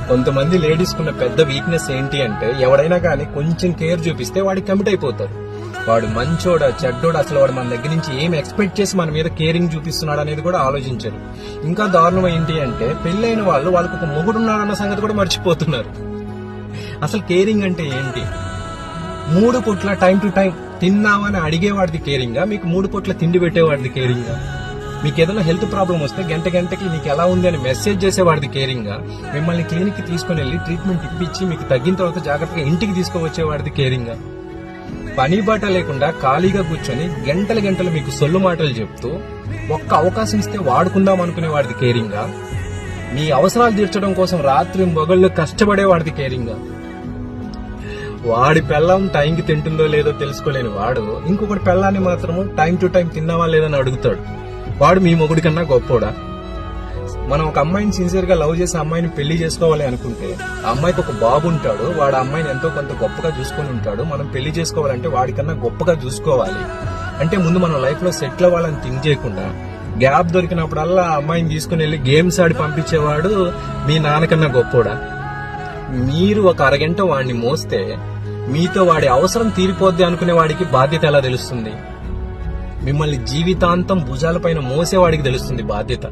కొంతమంది లేడీస్ కున్న పెద్ద వీక్నెస్ ఏంటి అంటే ఎవడైనా కానీ కొంచెం కేర్ చూపిస్తే వాడికి కమిట్ అయిపోతారు. వాడు మంచోడా చెడ్డోడా, అసలు వాడు మన దగ్గర నుంచి ఏం ఎక్స్పెక్ట్ చేసి మన మీద కేరింగ్ చూపిస్తున్నాడు అనేది కూడా ఆలోచించరు. ఇంకా దారుణం ఏంటి అంటే పెళ్ళైన వాళ్ళకి ఒక మొగుడున్నాడన్న సంగతి కూడా మర్చిపోతున్నారు. అసలు కేరింగ్ అంటే ఏంటి? 3 పూట్ల టైం టు టైం తిన్నామని అడిగేవాడిది కేరింగా, మీకు 3 పూట్ల తిండి పెట్టేవాడిది కేరింగా, మీకు ఏదైనా హెల్త్ ప్రాబ్లం వస్తే గంటకి నీకు ఎలా ఉంది అని మెసేజ్ చేసేవాడిది కేరింగా, మిమ్మల్ని క్లినిక్ కి తీసుకుని వెళ్లి ట్రీట్మెంట్ ఇప్పించి మీకు తగ్గిన తర్వాత జాగ్రత్తగా ఇంటికి తీసుకువచ్చేవాడిది కేరింగా, పని బాట లేకుండా ఖాళీగా కూర్చొని గంటలు మీకు సొల్లు మాటలు చెప్తూ ఒక్క అవకాశం ఇస్తే వాడుకుందాం అనుకునేవాడిది కేరింగా, మీ అవసరాలు తీర్చడం కోసం రాత్రి మొగళ్ళు కష్టపడేవాడిది కేరింగా. వాడి పెళ్ళం టైంకి తింటుందో లేదో తెలుసుకోలేని వాడు ఇంకొకటి పెళ్ళాన్ని మాత్రము టైం టు టైం తిన్నావా లేదని అడుగుతాడు. వాడు మీ మొగుడి కన్నా గొప్పోడా? మనం ఒక అమ్మాయిని సిన్సియర్ గా లవ్ చేసి అమ్మాయిని పెళ్లి చేసుకోవాలి అనుకుంటే ఆ అమ్మాయికి ఒక బాబు ఉంటాడు, వాడు అమ్మాయిని ఎంతో కొంత గొప్పగా చూసుకుని ఉంటాడు. మనం పెళ్లి చేసుకోవాలంటే వాడికన్నా గొప్పగా చూసుకోవాలి అంటే ముందు మనం లైఫ్ లో సెటిల్ అవ్వాలని థింక్ చేయకుండా గ్యాప్ దొరికినప్పుడల్లా ఆ అమ్మాయిని తీసుకుని వెళ్లి గేమ్స్ ఆడి పంపించేవాడు మీ నాన్నకన్నా గొప్పోడా? మీరు ఒక అరగంట వాడిని మోస్తే మీతో వాడి అవసరం తీరిపోద్ది అనుకునే వాడికి బాధ్యత ఎలా తెలుస్తుంది? మిమ్మల్ని జీవితాంతం భుజాలపైన మోసేవాడికి తెలుస్తుంది బాధ్యత.